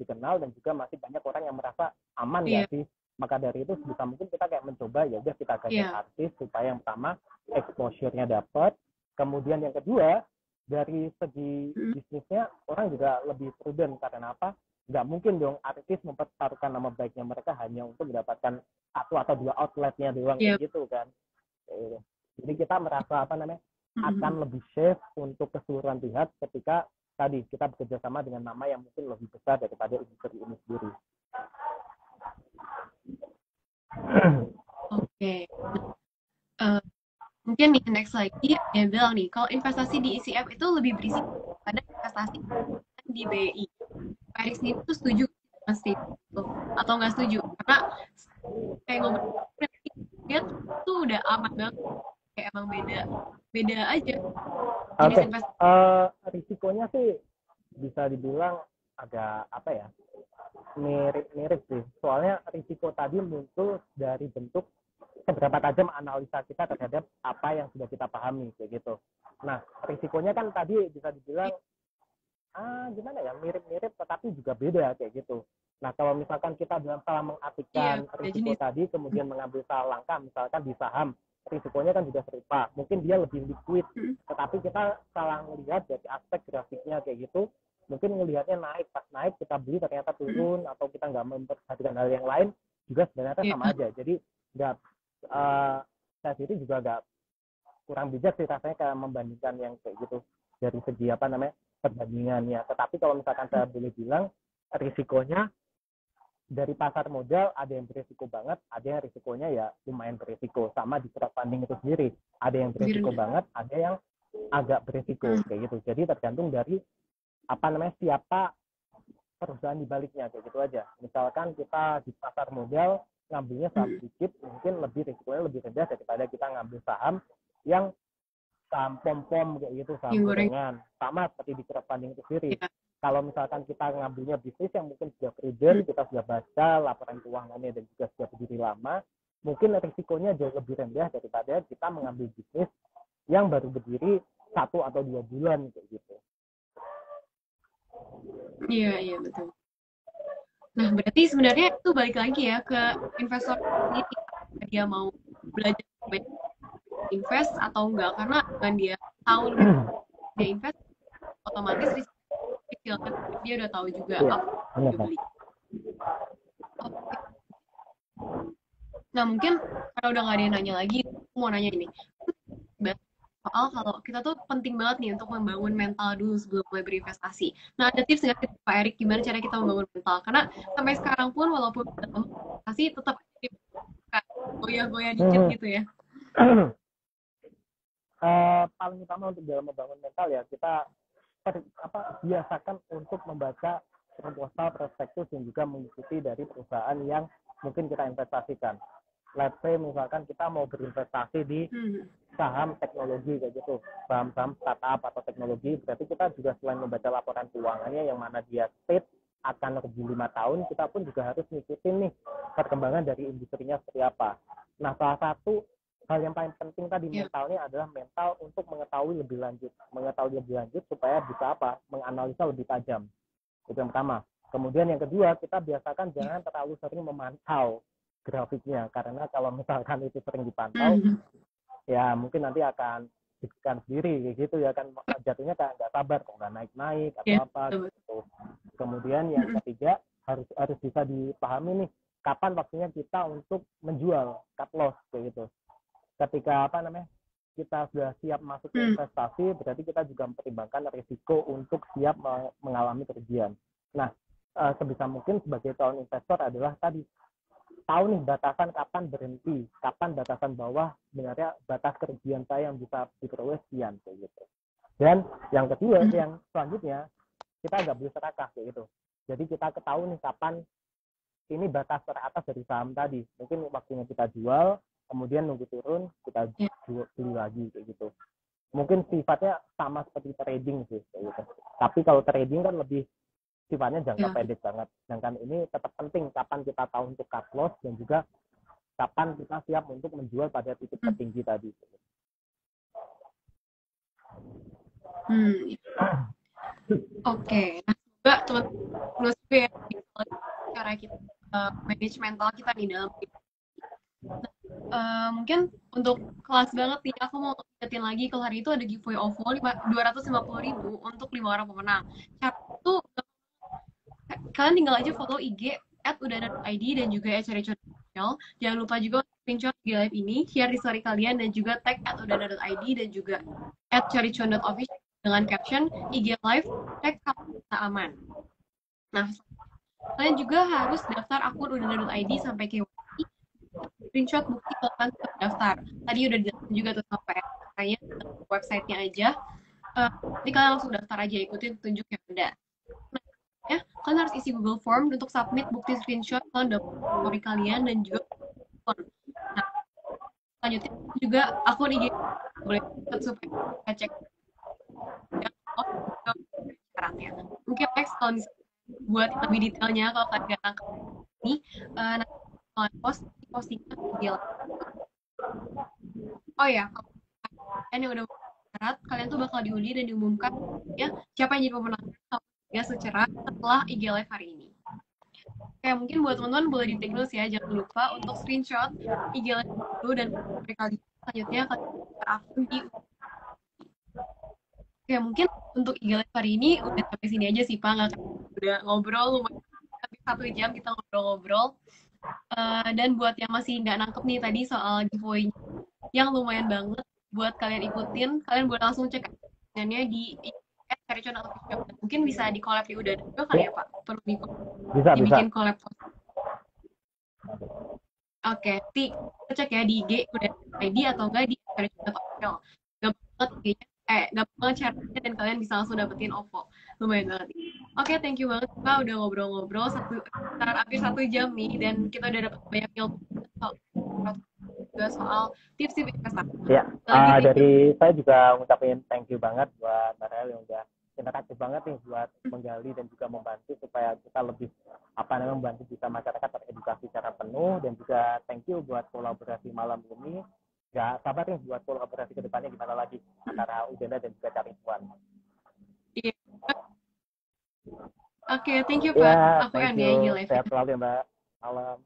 dikenal dan juga masih banyak orang yang merasa aman ya sih. Maka dari itu sebisa mungkin kita kayak mencoba ya udah kita gandeng artis supaya yang pertama exposure-nya dapat. Kemudian yang kedua, dari segi bisnisnya orang juga lebih prudent karena apa? Nggak mungkin dong artis mempertaruhkan nama baiknya mereka hanya untuk mendapatkan 1 atau 2 outletnya doang gitu kan. Jadi kita merasa akan lebih safe untuk keseluruhan pihak ketika tadi kita bekerja sama dengan nama yang mungkin lebih besar daripada industri ini sendiri. Oke. Mungkin nih next lagi dia bilang nih kalau investasi di ECF itu lebih berisiko pada investasi di BI. Pak Erik sendiri tuh setuju pasti atau nggak setuju? Karena kayak ngobrol dia tuh udah aman banget, kayak emang beda aja. Risikonya sih bisa dibilang agak mirip sih. Soalnya risiko tadi muncul dari bentuk seberapa tajam analisa kita terhadap apa yang sudah kita pahami kayak gitu. Nah, risikonya kan tadi bisa dibilang gimana ya, mirip-mirip tetapi juga beda kayak gitu. Nah, kalau misalkan kita dalam salah mengartikan risiko tadi kemudian mengambil salah langkah misalkan di saham, risikonya kan juga serupa. Mungkin dia lebih liquid, tetapi kita salah melihat dari aspek grafiknya kayak gitu. Mungkin ngelihatnya naik, pas naik kita beli ternyata turun atau kita nggak memperhatikan hal yang lain juga sebenarnya sama aja. Jadi nggak saya sendiri juga agak kurang bijak sih rasanya kayak membandingkan yang kayak gitu dari segi perbandingannya. Tetapi kalau misalkan saya boleh bilang risikonya dari pasar modal ada yang berisiko banget, ada yang risikonya ya lumayan berisiko. Sama di crowdfunding itu sendiri ada yang berisiko banget, ada yang agak berisiko kayak gitu. Jadi tergantung dari siapa perusahaan di baliknya, kayak gitu aja. Misalkan kita di pasar modal ngambilnya saham sedikit, mungkin risikonya lebih rendah daripada kita ngambil saham yang saham pom-pom kayak gitu, saham gorengan. Sama seperti di crowdfunding itu sendiri. Ya. Kalau misalkan kita ngambilnya bisnis yang mungkin sudah proven, kita sudah baca laporan keuangannya dan juga sudah berdiri lama, mungkin risikonya jauh lebih rendah daripada kita mengambil bisnis yang baru berdiri 1 atau 2 bulan kayak gitu. Iya betul. Nah berarti sebenarnya itu balik lagi ya ke investor sendiri, dia mau belajar invest atau enggak, karena kan dia tahu dia invest otomatis kecil kan, dia udah tahu juga apa yang dia beli. Nah mungkin karena udah nggak ada yang nanya lagi, aku mau nanya ini soal kalau kita tuh penting banget nih untuk membangun mental dulu sebelum mulai berinvestasi. Nah ada tips nggak Pak Erik gimana cara kita membangun mental? Karena sampai sekarang pun walaupun kita investasi tetap goyah-goyah dikit gitu ya. Paling utama untuk dalam membangun mental ya kita biasakan untuk membaca proposal, prospektus dan juga mengikuti dari perusahaan yang mungkin kita investasikan. Let's say misalkan kita mau berinvestasi di saham teknologi kayak gitu, saham-saham startup atau teknologi, berarti kita juga selain membaca laporan keuangannya yang mana dia state akan rugi 5 tahun, kita pun juga harus ngikutin nih perkembangan dari industrinya seperti apa. Nah, salah satu hal yang paling penting tadi mentalnya adalah mental untuk mengetahui lebih lanjut supaya bisa menganalisa lebih tajam. Itu yang pertama. Kemudian yang kedua, kita biasakan jangan terlalu sering memantau grafiknya, karena kalau misalkan itu sering dipantau, ya mungkin nanti akan deg-degan sendiri kayak gitu ya kan, jatuhnya kayak nggak sabar kok nggak naik atau apa gitu. Kemudian yang ketiga harus bisa dipahami nih kapan waktunya kita untuk menjual, cut loss kayak gitu. Ketika kita sudah siap masuk ke investasi, berarti kita juga mempertimbangkan risiko untuk siap mengalami kerugian. Nah, sebisa mungkin sebagai calon investor adalah tadi tahu nih batasan kapan berhenti, kapan batasan bawah sebenarnya batas kerugian saya yang bisa diperoleh sekian kayak gitu. Dan yang kedua, yang selanjutnya kita nggak boleh serakah kayak gitu. Jadi kita ketahui nih kapan ini batas teratas dari saham tadi. Mungkin waktunya kita jual, kemudian nunggu turun kita beli lagi kayak gitu. Mungkin sifatnya sama seperti trading sih kayak gitu. Tapi kalau trading kan lebih sifatnya jangka pendek banget. Sedangkan ini tetap penting kapan kita tahu untuk cut loss dan juga kapan kita siap untuk menjual pada titik tertinggi tadi. Oke. Nah, juga teman-teman ya cara kita manage mental kita nih dalam mungkin untuk kelas banget nih, aku mau ingetin lagi kalau hari itu ada giveaway OVO 250.000 untuk 5 orang pemenang. Cara itu kalian tinggal aja follow IG @udana.id dan juga @cariconofficial. Jangan lupa juga screenshot di live ini, share di story kalian dan juga tag @udana.id dan juga @cariconofficial dengan caption IG live tag kita aman. Nah, kalian juga harus daftar akun udana.id sampai KYC, screenshot bukti kalian terdaftar. Tadi udah dijelasin juga tuh sampai kayaknya websitenya aja. Jadi kalian langsung daftar aja, ikutin petunjuk yang ada. Ya, kalian harus isi Google Form untuk submit bukti screenshot kalian dapat story kalian dan juga nah, selanjutnya juga akun IG boleh supaya kita cek syaratnya. Mungkin next kalau misalnya buat lebih detailnya kalau kalian datang ke ini nanti kalian postingan video. Oh ya, kalau kalian yang udah syarat, kalian tuh bakal diundi dan diumumkan ya siapa yang jadi pemenang ya secara setelah IG Live hari ini. Oke, mungkin buat teman-teman boleh di-take notes ya, jangan lupa untuk screenshot IG Live dulu dan kali selanjutnya kalian akun di. Oke, mungkin untuk IG Live hari ini udah sampai sini aja sih Pak, udah ngobrol lumayan habis 1 jam kita ngobrol-ngobrol. Dan buat yang masih nggak nangkep nih tadi soal giveaway yang lumayan banget buat kalian ikutin, kalian boleh langsung cek nya di Cariconot Official. Mungkin bisa di collab di Udana juga kali ya Pak? Perlu dibikin collab. Oke, nanti kita cek ya di IG Udana.id atau enggak di Cariconot Official. Gampang banget IG-nya, gampang banget caranya dan kalian bisa langsung dapetin OVO. Lumayan banget. Oke, thank you banget Kak udah ngobrol-ngobrol sekitar hampir 1 jam nih dan kita udah dapat banyak ilmu soal juga soal tips-tips investasi. Ya, Lagi thank you. dari saya juga ngucapin thank you banget buat Mbak Rahel yang udah interaktif banget nih buat menggali dan juga membantu supaya kita lebih membantu bisa masyarakat teredukasi secara penuh, dan juga thank you buat kolaborasi malam ini. Gak sabar nih buat kolaborasi kedepannya gimana lagi antara Udena dan juga Caripuan. Iya. Oke, thank you Pak. Ya, Aku thank end ya ini you. live-nya. Sehat selalu ya Mbak. Malam.